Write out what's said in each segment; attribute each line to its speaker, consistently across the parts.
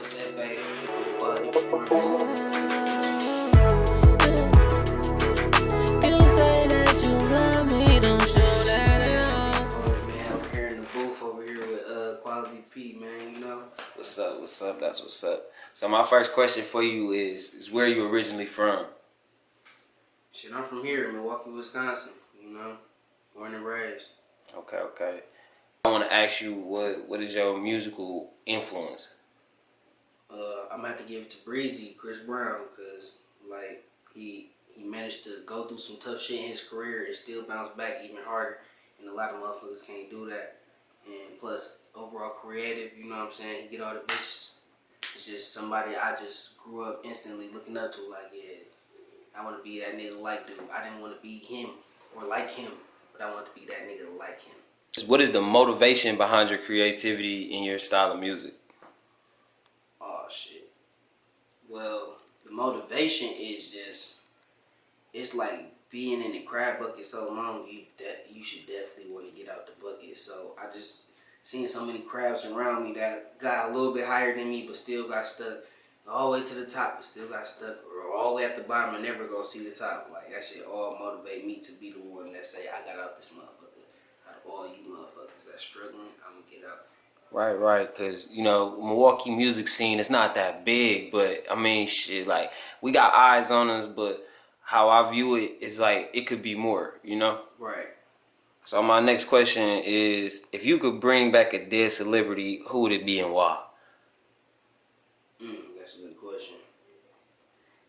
Speaker 1: it's EFAY, quality performance. You say that you love me, don't show that at all. Man, I'm here in the booth over here with Quality P, man, you know?
Speaker 2: What's up, what's up, that's what's up. So my first question for you is where you originally from?
Speaker 1: Shit, I'm from here, Milwaukee, Wisconsin, you know? Born and raised.
Speaker 2: Okay, okay. I want to ask you what is your musical influence?
Speaker 1: I'm gonna have to give it to Breezy, Chris Brown, because like he managed to go through some tough shit in his career and still bounce back even harder, and a lot of motherfuckers can't do that. And plus, overall creative, you know what I'm saying? He get all the bitches. It's just somebody I just grew up instantly looking up to. Like, yeah, I want to be that nigga like dude. I didn't want to be him or like him, but I want to be that nigga like him.
Speaker 2: What is the motivation behind your creativity in your style of music?
Speaker 1: Oh shit. Well, the motivation is just, it's like being in the crab bucket so long, you should definitely want to get out the bucket. So I just seen so many crabs around me that got a little bit higher than me but still got stuck. All the way to the top but still got stuck, or all the way at the bottom and never go see the top. Like, that shit all motivate me to be the one that say, I got out this motherfucker. Out of all you motherfuckers that's struggling, I'm gonna get out.
Speaker 2: Right, because, you know, Milwaukee music scene is not that big, but, I mean, shit, like, we got eyes on us, but how I view it is, like, it could be more, you know?
Speaker 1: Right.
Speaker 2: So my next question is, if you could bring back a dead celebrity, who would it be and why?
Speaker 1: That's a good question.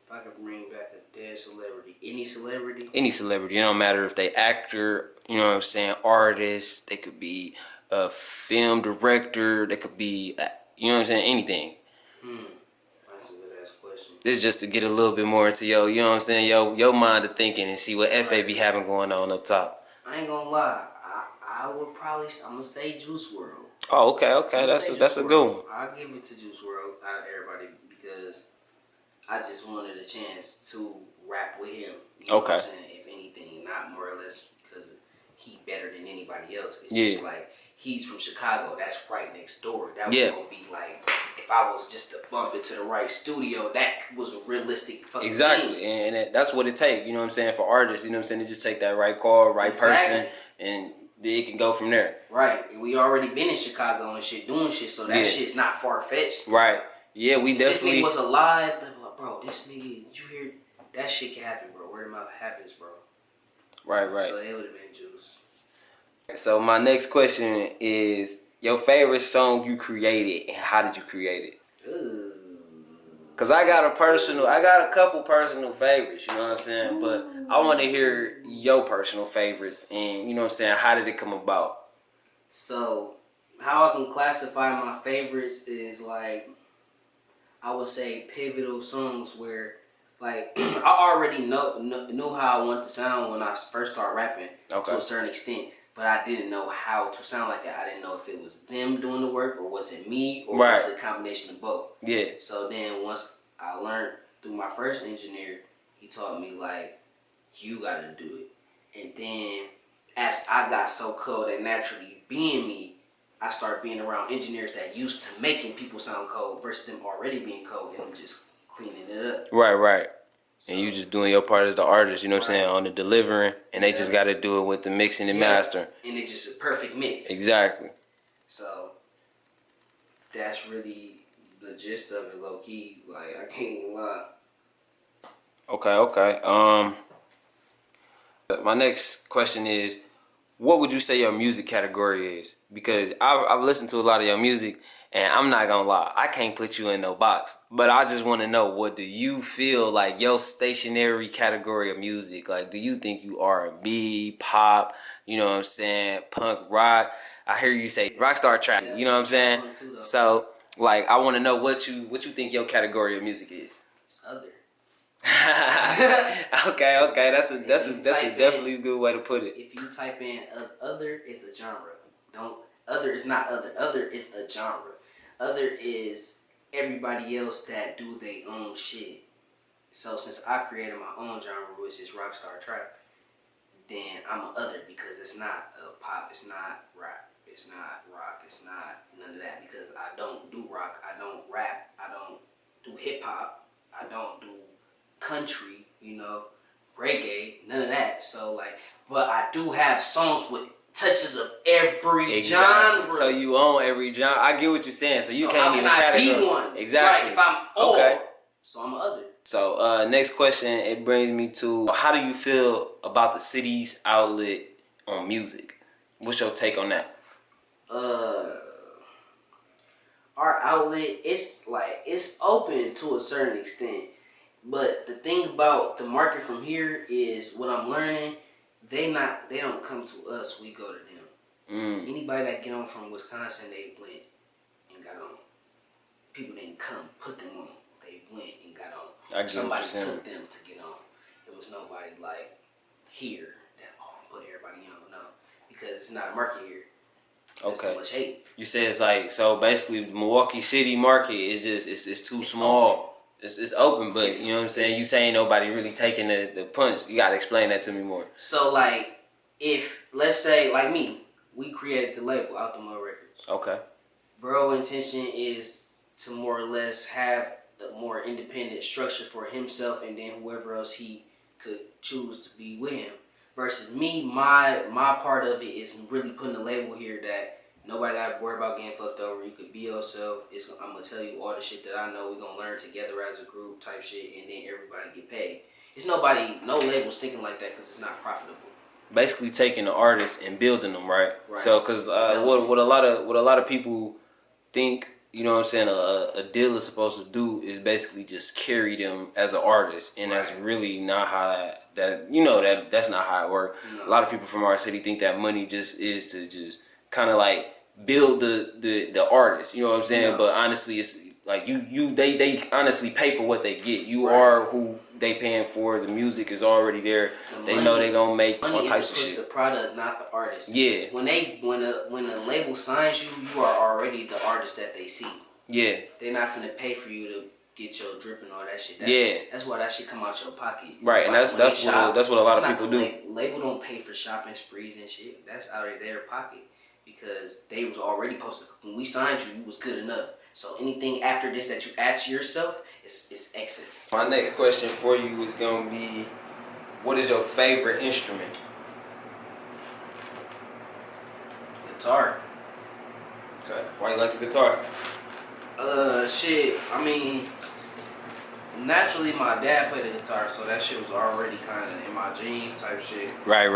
Speaker 1: If I could bring back a dead celebrity, any celebrity?
Speaker 2: Any celebrity. It don't matter if they actor, you know what I'm saying, artists, they could be a film director, they could be, you know what I'm saying, anything.
Speaker 1: That's a good ass question.
Speaker 2: This is just to get a little bit more into your, you know what I'm saying, your mind of thinking and see what FA be having going on up top.
Speaker 1: I ain't gonna lie. I would probably, I'm gonna say Juice WRLD.
Speaker 2: Oh, okay, that's a good one.
Speaker 1: I'll give it to Juice WRLD out of everybody because I just wanted a chance to rap with him. You know what I'm saying? If anything, not more or less because he better than anybody else. It's just like, he's from Chicago. That's right next door. That was gonna be like, if I was just to bump into the right studio, that was a realistic fucking thing.
Speaker 2: And that's what it take. You know what I'm saying, for artists. You know what I'm saying, they just take that right call, right person, and then it can go from there.
Speaker 1: Right. And we already been in Chicago and shit, doing shit, so that shit's not far fetched.
Speaker 2: Right. Yeah, we definitely.
Speaker 1: This nigga was alive. Bro, this nigga, did you hear? That shit can happen, bro. Word of mouth happens, bro.
Speaker 2: Right.
Speaker 1: So it would have been Juice.
Speaker 2: So my next question is your favorite song you created and how did you create it? Cause I got a couple personal favorites, you know what I'm saying? But I want to hear your personal favorites and, you know what I'm saying, how did it come about?
Speaker 1: So how I can classify my favorites is like, I would say pivotal songs where, like, I already knew how I want to sound when I first started rapping to a certain extent, but I didn't know how to sound like it. I didn't know if it was them doing the work or was it me or was it a combination of both. Yeah. So then once I learned through my first engineer, he taught me like, you gotta do it. And then as I got so cold and naturally being me, I started being around engineers that used to making people sound cold versus them already being cold and I'm just cleaning it up. Right.
Speaker 2: So, and you just doing your part as the artist, you know what I'm saying, on the delivering, and they just got to do it with the mixing and mastering.
Speaker 1: And it's just a perfect mix.
Speaker 2: Exactly.
Speaker 1: So that's really the gist of it, low key. Like, I can't even lie.
Speaker 2: Okay. My next question is, what would you say your music category is? Because I've listened to a lot of your music, and I'm not gonna lie, I can't put you in no box. But I just want to know, what do you feel like your stationary category of music? Like, do you think you R&B, pop, you know what I'm saying, punk, rock? I hear you say rockstar trap, you know what I'm saying? So, like, I want to know what you think your category of music is.
Speaker 1: It's other.
Speaker 2: Okay. That's a definitely a good way to put it.
Speaker 1: If you type in other, it's a genre. Other is not other. Other is a genre. Other is everybody else that do their own shit. So since I created my own genre, which is rockstar trap, then I'm a other because it's not pop, it's not rap, it's not rock, it's not none of that because I don't do rock, I don't rap, I hip hop. I don't do country, reggae, none of that. So like, but I do have songs with touches of every genre.
Speaker 2: So you own every genre. I get what you're saying. So you can't even
Speaker 1: categorize.
Speaker 2: be
Speaker 1: One?
Speaker 2: Exactly.
Speaker 1: Right, if I'm all,
Speaker 2: okay.
Speaker 1: So I'm other.
Speaker 2: So next question, it brings me to, how do you feel about the city's outlet on music? What's your take on that?
Speaker 1: Our outlet, it's open to a certain extent, but the thing about the market from here is what I'm learning. They don't come to us. We go to them. Anybody that get on from Wisconsin, they went and got on. People didn't come put them on. They went and got on. Somebody took them to get on. It was nobody like here that put everybody on. No, because it's not a market here. There's too much hate. You
Speaker 2: say it's like, so basically the Milwaukee City market is just it's too small. Open. It's open, but you know what I'm saying? You saying nobody really taking the punch. You gotta explain that to me more.
Speaker 1: So like, if let's say like me, we created the label Out the Mud Records.
Speaker 2: Okay.
Speaker 1: Bro, intention is to more or less have a more independent structure for himself and then whoever else he could choose to be with him. Versus me, my part of it is really putting a label here that nobody got to worry about getting fucked over. You could be yourself. I'm going to tell you all the shit that I know. We're going to learn together as a group type shit, and then everybody get paid. No labels thinking like that because it's not profitable.
Speaker 2: Basically taking the artists and building them, right? So, because what a lot of people think, you know what I'm saying, a deal is supposed to do is basically just carry them as an artist, and that's really not how that's not how it works. No. A lot of people from our city think that money just is to just kind of like build the artist, you know what I'm saying? No. But honestly, it's like they honestly pay for what they get. You are who they paying for. The music is already there. They know they gonna make all types of shit.
Speaker 1: Money is to push the product, not the artist.
Speaker 2: Yeah.
Speaker 1: When a label signs you, you are already the artist that they see.
Speaker 2: Yeah.
Speaker 1: They're not finna pay for you to get your drip and all that shit. That's why that shit come out your pocket.
Speaker 2: Right, and that's what a lot of people do.
Speaker 1: Label don't pay for shopping sprees and shit. That's out of their pocket because they was already posted. When we signed you, you was good enough. So anything after this that you add to yourself is excess.
Speaker 2: My next question for you is gonna be, what is your favorite instrument?
Speaker 1: Guitar.
Speaker 2: Okay. Why you like the guitar?
Speaker 1: Shit. I mean, naturally my dad played the guitar, so that shit was already kind of in my genes type shit.
Speaker 2: Right.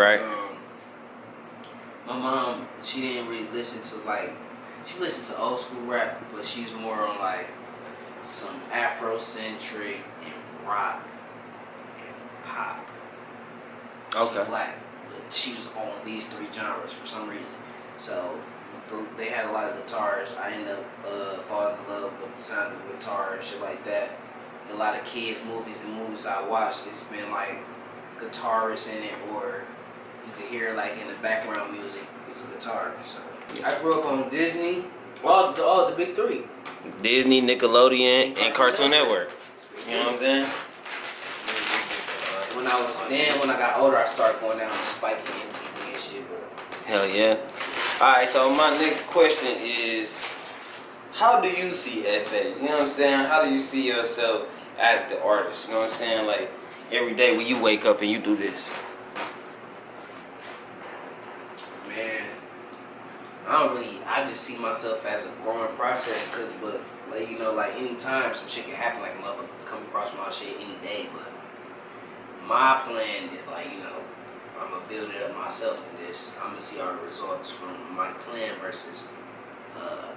Speaker 1: My mom, she didn't really listen to she listened to old school rap, but she's more on like some Afrocentric and rock and pop.
Speaker 2: Okay.
Speaker 1: She's black, but she was on these three genres for some reason. So they had a lot of guitars. I ended up falling in love with the sound of the guitar and shit like that. A lot of kids' movies I watched, it's been like guitarists in it, or you could hear like in the background music, it's a guitar. So I grew up on Disney, all the big three. Disney,
Speaker 2: Nickelodeon, and Cartoon Network. You know what I'm saying?
Speaker 1: When I got older, I started going down to Spike and MTV and shit. But
Speaker 2: hell yeah. Alright, so my next question is, how do you see EFAY? You know what I'm saying? How do you see yourself as the artist? You know what I'm saying? Like, every day when you wake up and you do this.
Speaker 1: Man, I just see myself as a growing process, but like anytime some shit can happen, like a motherfucker can come across my shit any day, but my plan is like, I'm gonna build it up myself in this. I'm gonna see all the results from my plan versus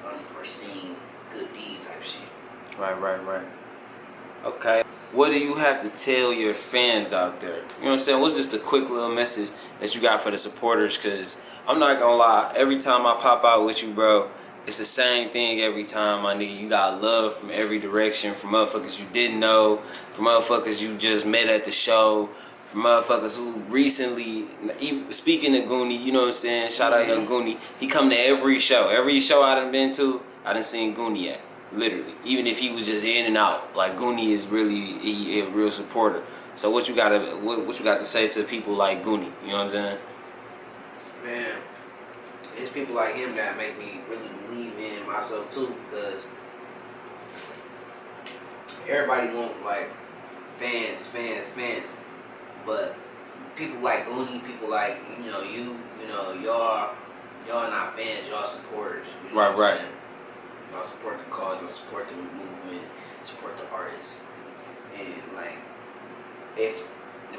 Speaker 1: unforeseen good deeds type shit.
Speaker 2: Right. Okay. What do you have to tell your fans out there? You know what I'm saying? What's just a quick little message that you got for the supporters? Because I'm not gonna lie, every time I pop out with you, bro, it's the same thing every time, my nigga. You got love from every direction, from motherfuckers you didn't know, from motherfuckers you just met at the show, from motherfuckers who recently, even speaking of Goonie, you know what I'm saying? Shout out Young Goonie. He come to every show. Every show I done been to, I done seen Goonie at. Literally. Even if he was just in and out. Like, Goonie is really a real supporter. So what you got to say to people like Goonie? You know what I'm saying?
Speaker 1: Man, it's people like him that make me really believe in myself too, because everybody want like fans, but people like Goonie, people like y'all not fans, y'all supporters. You know
Speaker 2: Right,
Speaker 1: what I'm
Speaker 2: right.
Speaker 1: saying? Y'all support the cause, y'all support the movement, support the artists, and like if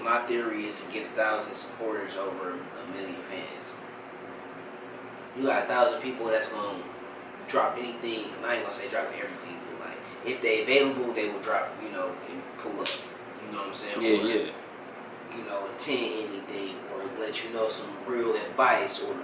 Speaker 1: my theory is to get 1,000 supporters over 1,000,000 fans. You got 1,000 people that's gonna drop anything. I ain't gonna say drop everything, but like if they available, they will drop. And pull up. You know what I'm saying?
Speaker 2: Yeah,
Speaker 1: or,
Speaker 2: yeah.
Speaker 1: Attend anything, or let you know some real advice, or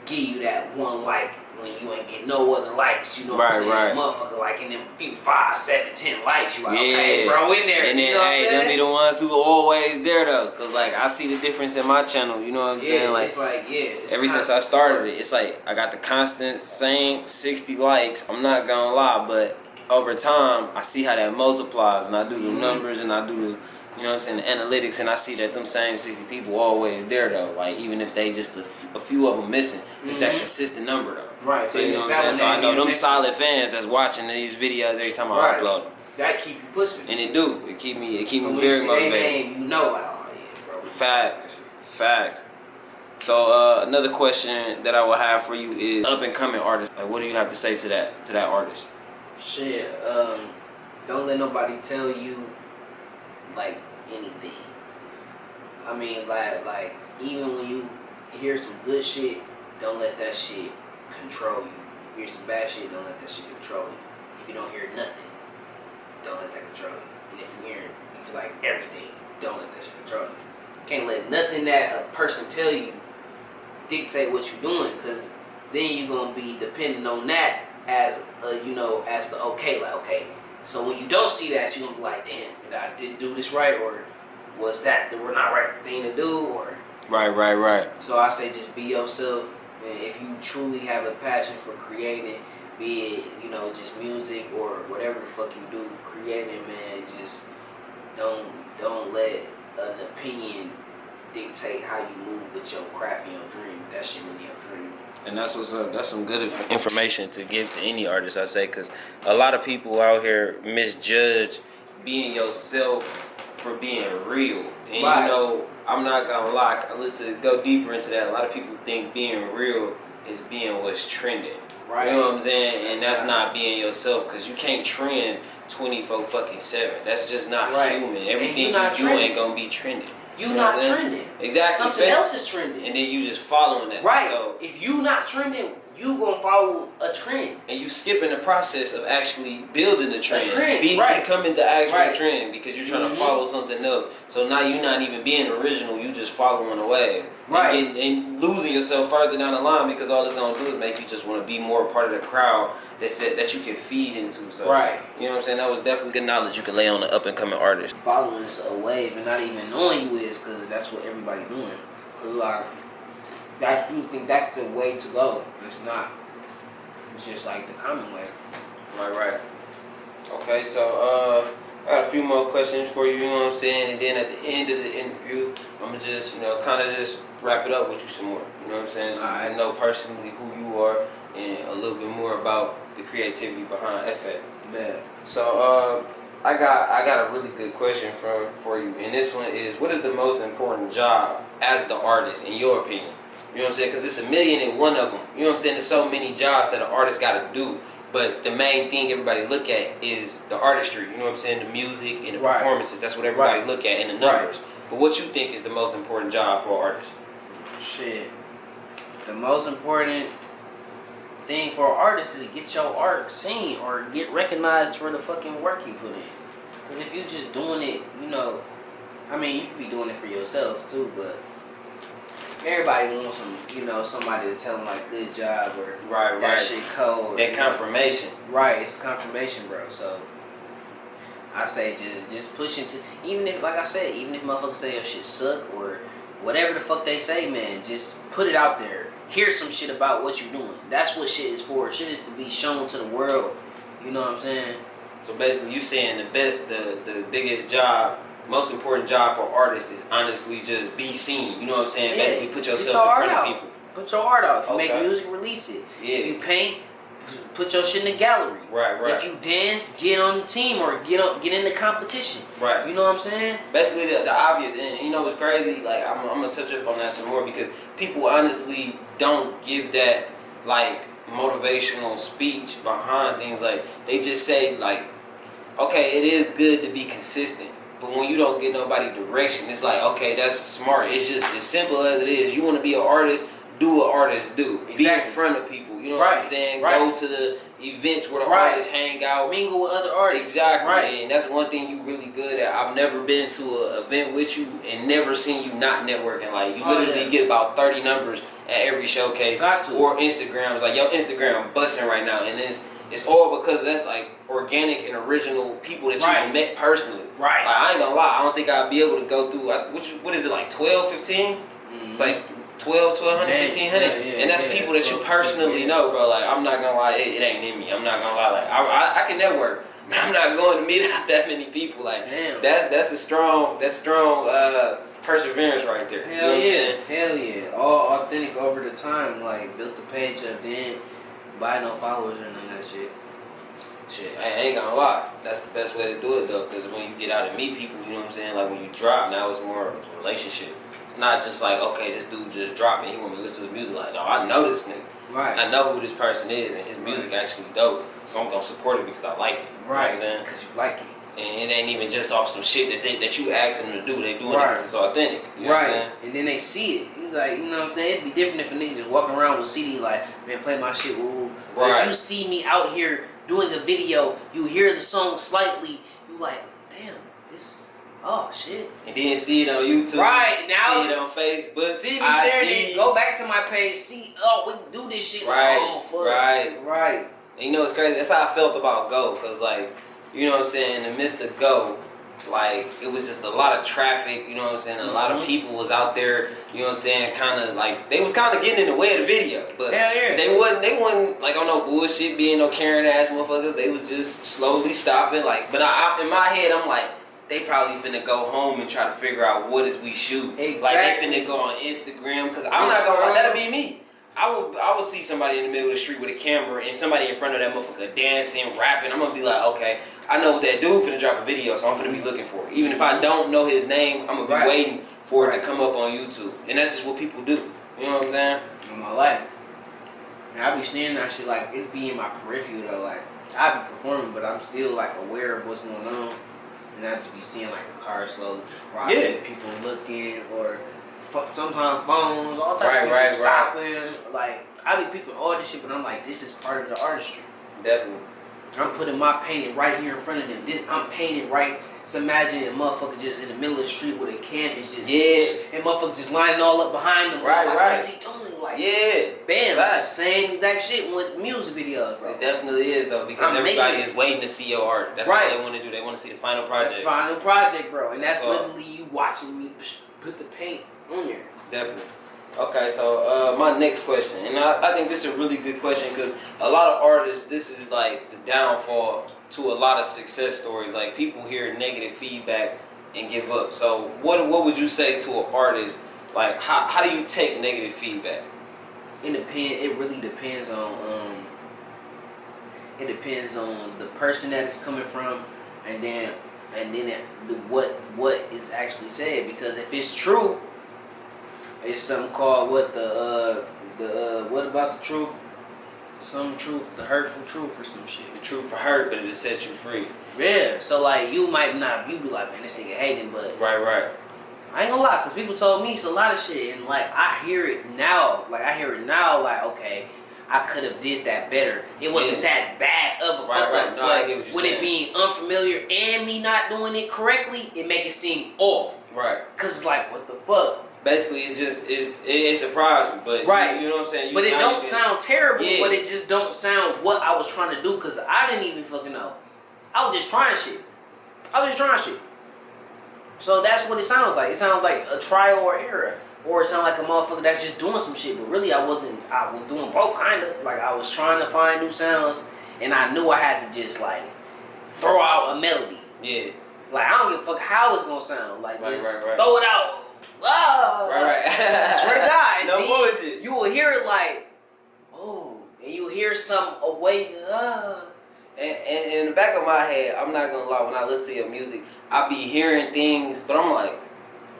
Speaker 1: give you that one like when you ain't get no other likes. You know what I'm saying?
Speaker 2: Right.
Speaker 1: Motherfucker, like in them few 5, 7, 10 likes, you like,
Speaker 2: Yeah.
Speaker 1: okay, bro, in there.
Speaker 2: And then,
Speaker 1: you know what
Speaker 2: hey,
Speaker 1: I'm
Speaker 2: them
Speaker 1: saying?
Speaker 2: be the ones who always there though, cause like I see the difference in my channel. You know what I'm saying? Like,
Speaker 1: it's like it's
Speaker 2: ever since I started it, it's like I got the constant same 60 likes. I'm not gonna lie, but over time, I see how that multiplies, and I do the numbers, and I do the, you know what I'm saying, the analytics, and I see that them same 60 people always there though. Like even if they just a few of them missing, it's that consistent number though.
Speaker 1: Right.
Speaker 2: So you know what I'm saying. So I know them solid fans that's watching these videos every time I upload them.
Speaker 1: That keep you pushing.
Speaker 2: And it do. It keep me very
Speaker 1: when you see
Speaker 2: motivated.
Speaker 1: their name, like, oh yeah, bro.
Speaker 2: Facts. So another question that I will have for you is up and coming artists. Like, what do you have to say to that artist?
Speaker 1: Shit. Don't let nobody tell you like anything. I mean, like even when you hear some good shit, don't let that shit control you. If you hear some bad shit, don't let that shit control you. If you don't hear nothing, don't let that control you. And if you feel like everything, don't let that shit control you. Can't let nothing that a person tell you dictate what you're doing, because then you're gonna be dependent on that as as the okay. Like, okay, so when you don't see that, you're gonna be like, damn, I didn't do this right, or was that the not right thing to do, or
Speaker 2: Right.
Speaker 1: So I say just be yourself, and if you truly have a passion for creating, be it just music or whatever the fuck you do, creating, man, just don't let an opinion dictate how you move with your craft and your dream. That shit really your dream.
Speaker 2: And that's what's up. That's some good information to give to any artist, I say, because a lot of people out here misjudge being yourself for being real. And
Speaker 1: Right.
Speaker 2: I'm not gonna lie, to go deeper into that, a lot of people think being real is being what's trending.
Speaker 1: Right.
Speaker 2: You know what I'm saying? And that's not being yourself, because you can't trend 24/7. That's just not human. Everything you do ain't gonna be trending.
Speaker 1: You not trending.
Speaker 2: Exactly.
Speaker 1: Something else is trending.
Speaker 2: And then you just following that.
Speaker 1: Right.
Speaker 2: So
Speaker 1: if you not trending, you gonna follow a trend.
Speaker 2: and you skipping the process of actually building the trend.
Speaker 1: Right.
Speaker 2: Becoming the actual trend, because you're trying to follow something else. So now you're not even being original, you just following a wave.
Speaker 1: Right.
Speaker 2: And losing yourself further down the line, because all it's gonna do is make you just want to be more a part of the crowd that you can feed into. So you know what I'm saying? That was definitely good knowledge you can lay on the up and coming artist.
Speaker 1: Following a wave and not even knowing you is, because that's what everybody doing. Cause like you think that's the way to go. It's not. It's just like the common way.
Speaker 2: Right. Okay, so I got a few more questions for you, you know what I'm saying? And then at the end of the interview, I'm gonna just, kind of just wrap it up with you some more. You know what I'm saying? Just to know personally who you are and a little bit more about the creativity behind EFAY.
Speaker 1: Yeah.
Speaker 2: So I got a really good question for you, and this one is: what is the most important job as the artist in your opinion? You know what I'm saying? Because it's 1,000,001 of them. You know what I'm saying? There's so many jobs that an artist got to do. But the main thing everybody look at is the artistry. You know what I'm saying? The music and the performances. That's what everybody look at, and the numbers. But what you think is the most important job for an artist?
Speaker 1: Shit. The most important thing for an artist is to get your art seen or get recognized for the fucking work you put in. Because if you just doing it, I mean, you could be doing it for yourself too, but everybody wants somebody to tell them like good job or that shit cold.
Speaker 2: That confirmation.
Speaker 1: Right, it's confirmation, bro. So I say just push into, even if, like I said, even if motherfuckers say your shit suck or whatever the fuck they say, man, just put it out there. Hear some shit about what you're doing. That's what shit is for. Shit is to be shown to the world. You know what I'm saying?
Speaker 2: So basically, you saying the biggest job, most important job for artists is honestly just be seen. You know what I'm saying?
Speaker 1: Yeah.
Speaker 2: Basically, put yourself in front of people.
Speaker 1: Put your art out. If you make music, release it.
Speaker 2: Yeah.
Speaker 1: If you paint, put your shit in the gallery.
Speaker 2: Right, right.
Speaker 1: If you dance, get on the team or get in the competition.
Speaker 2: Right.
Speaker 1: You know what I'm saying?
Speaker 2: Basically, the obvious, and you know what's crazy? Like, I'm gonna touch up on that some more because people honestly don't give that like motivational speech behind things. Like, they just say like, okay, it is good to be consistent, but when you don't get nobody direction, it's like, okay, that's smart. It's just as simple as it is. You want to be an artist, do what artists do. Exactly. Be in front of people. You know what I'm saying?
Speaker 1: Right.
Speaker 2: Go to the events where the artists hang out.
Speaker 1: Mingle with other artists.
Speaker 2: Exactly.
Speaker 1: Right.
Speaker 2: And that's one thing you really good at. I've never been to an event with you and never seen you not networking. Like, you literally get about 30 numbers at every showcase.
Speaker 1: Got to.
Speaker 2: Or Instagrams. Like, your Instagram busting right now. And it's all because that's like organic and original people that you met personally.
Speaker 1: Right.
Speaker 2: Like, I ain't gonna lie. I don't think I'd be able to go through, what is it, like 12, 15? Mm-hmm. It's like 1,200, 1,500, and that's people that you personally know, bro. Like, I'm not gonna lie, it ain't in me. I'm not gonna lie. Like, I can network, but I'm not going to meet out that many people. Like, damn, that's strong perseverance right there.
Speaker 1: Hell hell yeah. All authentic over the time. Like, built the page up, then buy no followers or none of that shit.
Speaker 2: Shit, I ain't gonna lie. That's the best way to do it though, because when you get out and meet people, you know what I'm saying. Like, when you drop, now it's more of a relationship. It's not just like, okay, this dude just dropped and he want me to listen to his music. Like, no, I know this nigga.
Speaker 1: Right.
Speaker 2: I know who this person is, and his music actually dope. So I'm gonna support it because I like it.
Speaker 1: Right.
Speaker 2: You know what I'm saying?
Speaker 1: Because you like it.
Speaker 2: And it ain't even just off some shit that you ask them to do. They doing it because it's authentic. You know what I'm saying?
Speaker 1: And then they see it. You like, you know what I'm saying? It'd be different if a nigga just walking around with CD like, man, play my shit, woo. But if you see me out here doing a video, you hear the song slightly, you like, damn, this, oh shit.
Speaker 2: And then see it on YouTube.
Speaker 1: Right, now.
Speaker 2: See it on Facebook.
Speaker 1: See me sharing it, go back to my page, see, oh, we can do this shit.
Speaker 2: Right,
Speaker 1: oh, fuck. Right.
Speaker 2: And you know what's crazy? That's how I felt about Go, because like, you know what I'm saying, in the midst of Go, like, it was just a lot of traffic, you know what I'm saying, a lot of people was out there, you know what I'm saying, kind of like, they was kind of getting in the way of the video, but they wasn't like on no bullshit, being no Karen ass motherfuckers. They was just slowly stopping, like, but I in my head, I'm like, they probably finna go home and try to figure out what is we shoot.
Speaker 1: Exactly.
Speaker 2: Like, they finna go on Instagram, because I'm not gonna lie, that'll be me. I would see somebody in the middle of the street with a camera and somebody in front of that motherfucker dancing, rapping. I'm gonna be like, okay, I know that dude finna drop a video, so I'm finna be looking for it. Even if I don't know his name, I'm gonna be waiting for it to come up on YouTube. And that's just what people do. You know what I'm saying?
Speaker 1: In my life. And I be seeing that shit, like, it be in my peripheral though. Like, I be performing, but I'm still like aware of what's going on. And I just be seeing like a car slowly, or I see people looking, or sometimes phones, all types of people stopping. Like, I be peeping all this shit, but I'm like, this is part of the artistry.
Speaker 2: Definitely.
Speaker 1: I'm putting my painting right here in front of them. I'm painting right. So imagine a motherfucker just in the middle of the street with a canvas, just and motherfuckers just lining all up behind them. Like, what's he doing? Like, bam, it's the same exact shit with music videos, bro.
Speaker 2: It definitely is though, because everybody is waiting to see your art. That's what they want to do. They want to see the final project.
Speaker 1: The final project, bro, and that's literally you watching me put the paint on there.
Speaker 2: Definitely. Okay, so my next question, and I think this is a really good question, because a lot of artists, this is like the downfall to a lot of success stories. Like, people hear negative feedback and give up. So what would you say to an artist? Like, how do you take negative feedback?
Speaker 1: It really depends on the person that it's coming from, and then what is actually said. Because if it's true, it's something called what about the truth? Some truth, the hurtful truth or some shit.
Speaker 2: The truth for hurt, but it'll set you free.
Speaker 1: Yeah, so like you be like, man, this nigga hating, but
Speaker 2: right.
Speaker 1: I ain't gonna lie, cause people told me it's a lot of shit, and like I hear it now, like okay, I could have did that better. It wasn't that bad of a fuck up,
Speaker 2: No, I get what you're
Speaker 1: with
Speaker 2: saying.
Speaker 1: it being unfamiliar and me not doing it correctly, it make it seem off.
Speaker 2: Right.
Speaker 1: Cause it's like, what the fuck?
Speaker 2: Basically, it surprised me, but you know what I'm saying.
Speaker 1: But it don't sound terrible, but it just don't sound what I was trying to do, cause I didn't even fucking know. I was just trying shit. So that's what it sounds like. It sounds like a trial or error, or it sounds like a motherfucker that's just doing some shit. But really, I wasn't. I was doing both, kind of. Like, I was trying to find new sounds, and I knew I had to just like throw out a melody.
Speaker 2: Yeah.
Speaker 1: Like, I don't give a fuck how it's gonna sound. Like, just
Speaker 2: right.
Speaker 1: throw it out. Right. Swear to God.
Speaker 2: No bullshit.
Speaker 1: You will hear it like, oh, and you will hear hear some away.
Speaker 2: And in the back of my head, I'm not gonna lie, when I listen to your music, I be hearing things, but I'm like,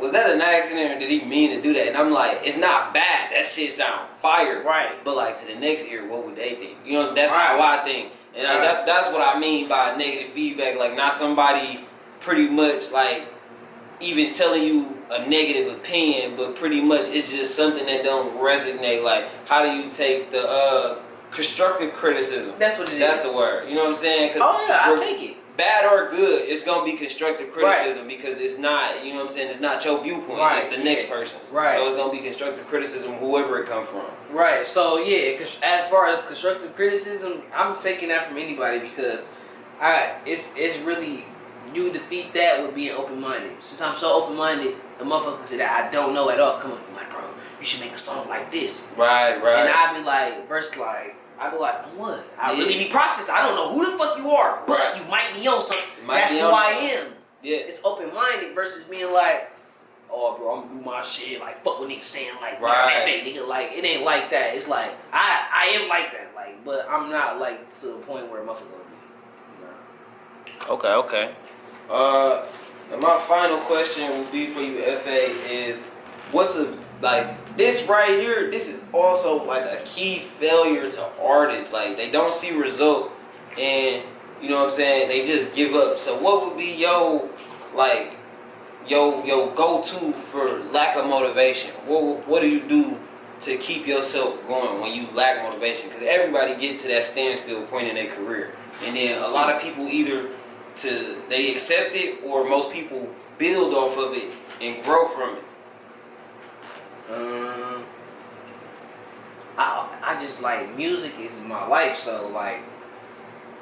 Speaker 2: was that an accident or did he mean to do that? And I'm like, it's not bad. That shit sound fire.
Speaker 1: Right.
Speaker 2: But like to the next ear, what would they think? You know, that's
Speaker 1: Right.
Speaker 2: how I think. And that's what I mean by negative feedback. Like not somebody pretty much like even telling you a negative opinion, but pretty much it's just something that don't resonate. Like how do you take the constructive criticism?
Speaker 1: That's what it is.
Speaker 2: That's the word. You know what I'm saying?
Speaker 1: Oh yeah, I'll take it.
Speaker 2: Bad or good, it's gonna be constructive criticism because it's not, you know what I'm saying, it's not your viewpoint, it's the next person's.
Speaker 1: Right.
Speaker 2: So it's gonna be constructive criticism, whoever it come from.
Speaker 1: Right. So yeah, as far as constructive criticism, I'm taking that from anybody because it's really, you defeat that with being open minded. Since I'm so open minded, the motherfucker that I don't know at all come up to me like, bro, you should make a song like this.
Speaker 2: Right.
Speaker 1: And I'd be like, I'd be like, what? I really be processed. I don't know who the fuck you are, but you might be on something. That's who I am.
Speaker 2: Yeah.
Speaker 1: It's open-minded versus being like, oh, bro, I'm gonna do my shit. Like, fuck what niggas saying. Like,
Speaker 2: right.
Speaker 1: nigga, like, it ain't like that. It's like, I am like that. Like, but I'm not like to the point where a motherfucker gonna be. You know?
Speaker 2: Okay. And my final question will be for you, FA, is this right here, this is also like a key failure to artists. Like they don't see results and you know what I'm saying, they just give up. So what would be your go-to for lack of motivation? What do you do to keep yourself going when you lack motivation? Because everybody get to that standstill point in their career. And then a lot of people they accept it, or most people build off of it and grow from it.
Speaker 1: I just like, music is my life, so like,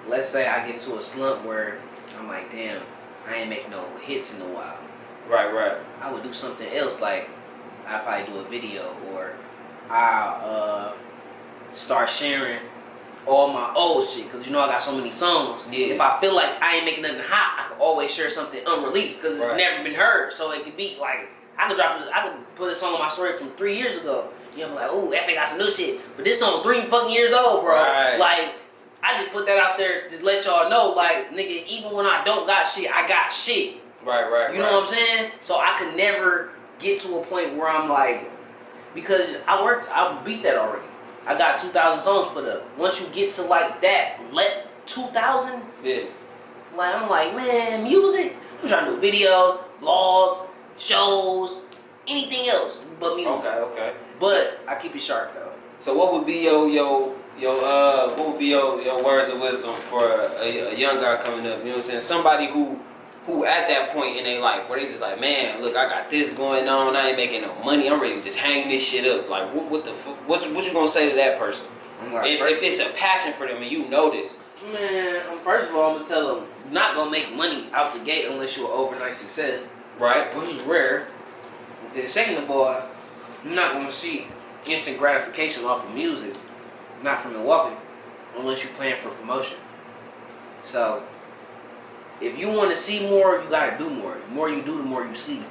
Speaker 1: let's say I get into a slump where I'm like, damn, I ain't making no hits in a while.
Speaker 2: Right.
Speaker 1: I would do something else, like I'd probably do a video, or I'll start sharing all my old shit, because you know I got so many songs.
Speaker 2: Yeah.
Speaker 1: If I feel like I ain't making nothing hot, I can always share something unreleased, because it's never been heard, so it could be like, I could put a song on my story from 3 years ago. You know, I'm like, ooh, FA got some new shit. But this song 3 fucking years old, bro.
Speaker 2: Right.
Speaker 1: Like, I just put that out there to let y'all know, like, nigga, even when I don't got shit, I got shit.
Speaker 2: Right.
Speaker 1: You know what I'm saying? So I could never get to a point where I'm like, because I beat that already. I got 2,000 songs put up. Once you get to like that, 2,000?
Speaker 2: Yeah.
Speaker 1: Like, I'm like, man, music? I'm trying to do videos, vlogs, shows, anything else but music.
Speaker 2: Okay.
Speaker 1: But I keep it sharp though.
Speaker 2: So what would be your words of wisdom for a young guy coming up? You know what I'm saying? Somebody who at that point in their life where they just like, man, look, I got this going on. I ain't making no money. I'm ready to just hang this shit up. Like, what the fuck? What you gonna say to that person?
Speaker 1: Like,
Speaker 2: if it's a passion for them and you know this.
Speaker 1: Man, first of all, I'm gonna tell them, you're not gonna make money out the gate unless you're an overnight success.
Speaker 2: Right.
Speaker 1: Which is rare. Then second of all, you're not gonna see instant gratification off of music, not from Milwaukee, unless you're playing for promotion. So, if you want to see more, you gotta do more. The more you do, the more you see.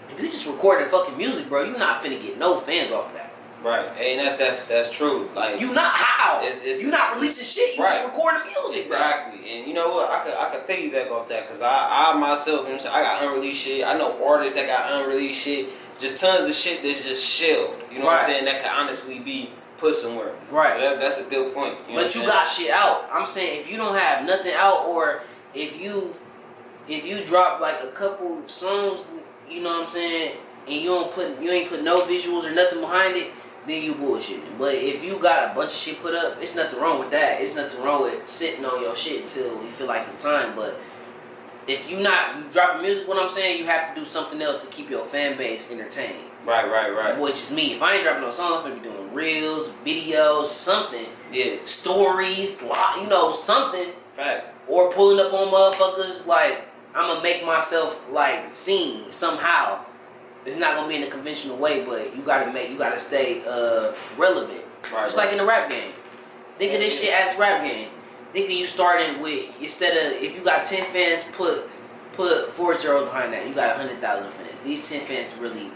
Speaker 1: If you just recording fucking music, bro, you're not finna get no fans off of that.
Speaker 2: Right, and that's true. Like,
Speaker 1: you not how?
Speaker 2: It's
Speaker 1: you not releasing shit. You just recording music,
Speaker 2: exactly.
Speaker 1: Bro.
Speaker 2: And you know what? I could piggyback off that because I myself, you know what I'm saying, I got unreleased shit. I know artists that got unreleased shit. Just tons of shit that's just shelved. You know what I'm saying? That could honestly be put somewhere.
Speaker 1: Right.
Speaker 2: So that's a good point. You know
Speaker 1: but you got shit out. I'm saying if you don't have nothing out, or if you drop like a couple songs, you know what I'm saying, and you ain't put no visuals or nothing behind it, then you bullshitting. But if you got a bunch of shit put up, it's nothing wrong with that. It's nothing wrong with sitting on your shit until you feel like it's time. But if you not dropping music, what I'm saying, you have to do something else to keep your fan base entertained.
Speaker 2: Right.
Speaker 1: Which is me. If I ain't dropping no songs, I'm gonna be doing reels, videos, something.
Speaker 2: Yeah.
Speaker 1: Stories, you know, something.
Speaker 2: Facts.
Speaker 1: Or pulling up on motherfuckers. Like, I'm gonna make myself like seen somehow. It's not gonna be in a conventional way, but you gotta stay relevant. Just like in the rap game. Think of this shit as rap game. Think of you starting with, instead of, if you got 10 fans, put 4 zeros behind that. You got 100,000 fans. These 10 fans really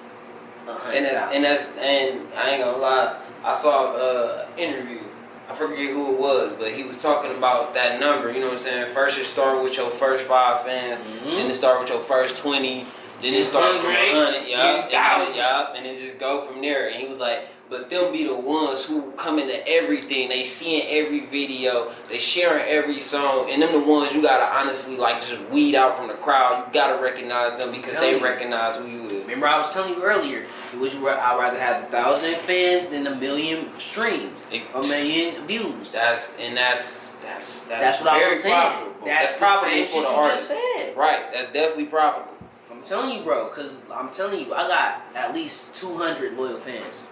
Speaker 1: 100,000.
Speaker 2: And I ain't gonna lie. I saw an interview I forget who it was, but he was talking about that number. You know what I'm saying? First, it start with your first 5 fans, then it start with your first 20, then it start from 100, and it just go from there. And he was like, but them be the ones who come into everything. They seeing every video, they sharing every song, and them the ones you gotta honestly like just weed out from the crowd. You gotta recognize them because they recognize who you is.
Speaker 1: Remember, I was telling you earlier, I'd rather have 1,000 fans than 1,000,000 streams, 1,000,000 views.
Speaker 2: That's
Speaker 1: what I was saying.
Speaker 2: Profitable. That's profitable for the artist. Right, that's definitely profitable.
Speaker 1: I'm telling you, bro, because I'm telling you, I got at least 200 loyal fans.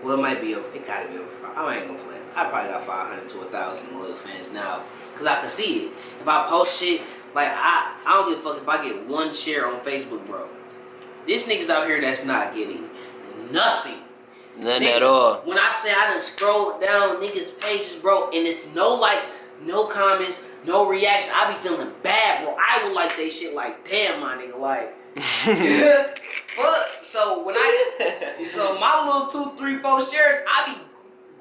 Speaker 1: Well, it might be over. It gotta be over 5. I ain't gonna play. I probably got 500 to 1,000 loyal fans now, cause I can see it. If I post shit, like I don't give a fuck if I get 1 share on Facebook, bro. This niggas out here that's not getting nothing.
Speaker 2: Nothing at all.
Speaker 1: When I say I done scrolled down niggas' pages, bro, and it's no like, no comments, no reaction, I be feeling bad, bro. I don't like they shit. Like, damn, my nigga, like. But so when so my little 2, 3, 4 shares, I be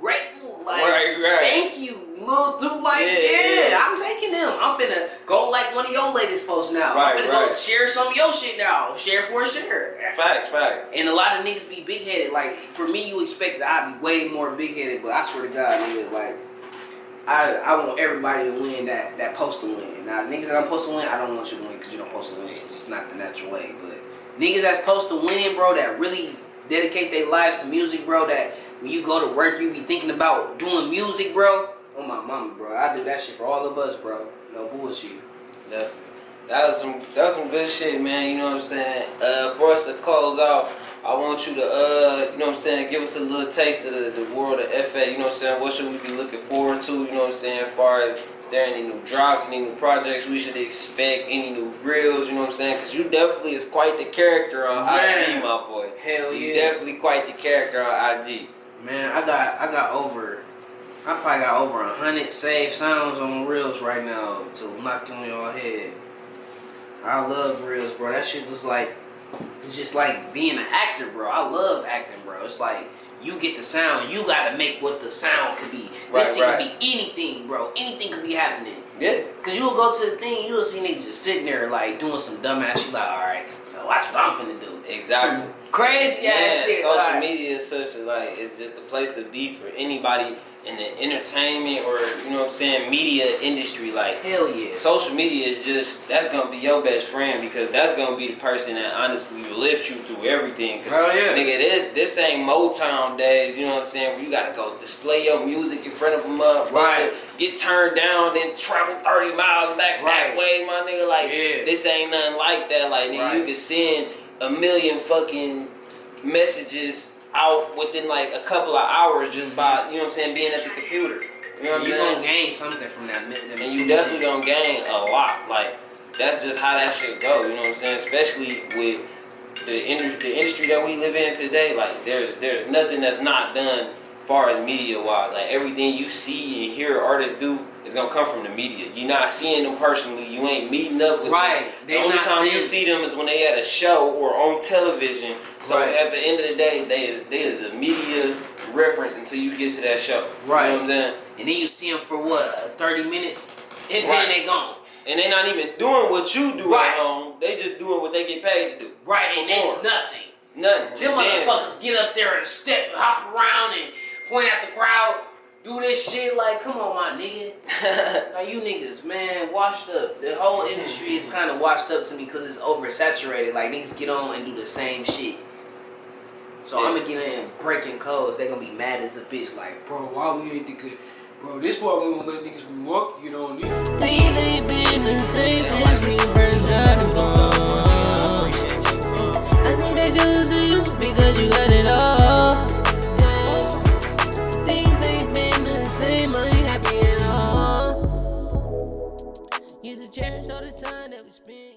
Speaker 1: grateful. Like,
Speaker 2: right.
Speaker 1: Thank you, little 2 likes. Yeah, I'm taking them. I'm finna go like one of your latest posts now. I'm finna go share some of your shit now. Share for a share.
Speaker 2: Facts.
Speaker 1: And a lot of niggas be big headed. Like for me, you expect that I'd be way more big headed, but I swear to God, nigga, like I want everybody to win that post to win. Now niggas that I'm supposed to win, I don't want you to win because you don't supposed to win. It's just not the natural way. But niggas that's supposed to win, bro, that really dedicate their lives to music, bro, that when you go to work, you be thinking about doing music, bro. Oh my mama, bro. I do that shit for all of us, bro. No bullshit.
Speaker 2: Definitely. That was some good shit, man. You know what I'm saying? For us to close out, I want you to you know what I'm saying, give us a little taste of the world of EFAY. You know what I'm saying? What should we be looking forward to? You know what I'm saying? As far as is there any new drops, any new projects we should expect, any new grills? You know what I'm saying? Because you definitely is quite the character on IG, my boy.
Speaker 1: Hell yeah.
Speaker 2: You definitely quite the character on IG.
Speaker 1: Man, I probably got over 100 saved sounds on reels right now to knock on y'all head. I love reels, bro. That shit was like, it's just like being an actor, bro. I love acting, bro. It's like you get the sound, you gotta make what the sound could be. This shit could be anything, bro. Anything could be happening.
Speaker 2: Yeah.
Speaker 1: Cause you'll go to the thing, you'll see niggas just sitting there like doing some dumbass shit. Like, all right, watch what I'm finna do.
Speaker 2: Exactly.
Speaker 1: Some crazy ass shit.
Speaker 2: Social media is such a it's just a place to be for anybody in the entertainment or, you know what I'm saying, media industry. Like,
Speaker 1: hell yeah.
Speaker 2: Social media is just, that's gonna be your best friend because that's gonna be the person that honestly will lift you through everything.
Speaker 1: Hell yeah.
Speaker 2: Nigga, this ain't Motown days, you know what I'm saying, where you gotta go display your music in front of them up, get turned down, then travel 30 miles back that way, my nigga. Like, this ain't nothing like that. Like, nigga, you can send 1 million fucking messages out within like a couple of hours just by, you know what I'm saying, being at the computer. You know what I'm saying?
Speaker 1: You're gonna gain something from that.
Speaker 2: And you definitely gonna gain a lot. Like, that's just how that shit go, you know what I'm saying? Especially with the industry that we live in today. Like, there's nothing that's not done far as media wise. Like, everything you see and hear artists do is gonna come from the media. You're not seeing them personally. You ain't meeting up with them. The only time you see them is when they at a show or on television. So at the end of the day, they is a media reference until you get to that show. Right. You know what I'm saying? And
Speaker 1: then you see them for what, 30 minutes, and then they gone.
Speaker 2: And they not even doing what you do at home. They just doing what they get paid to do.
Speaker 1: Right. And it's nothing.
Speaker 2: Nothing.
Speaker 1: Them motherfuckers get up there and step, hop around, and point at the crowd. Do this shit like, come on, my nigga. Now you niggas, man, washed up. The whole industry is kind of washed up to me because it's oversaturated. Like, niggas get on and do the same shit. So I'm gonna get in breaking codes. They gonna be mad as a bitch. Like, bro, why we ain't the good? Bro, this why we don't let niggas from work. You know what I mean? Things ain't been the same since we first got involved. I think they just you because you got it all. Things ain't been the same. I ain't happy at all. Use a cherish all the time that we spent.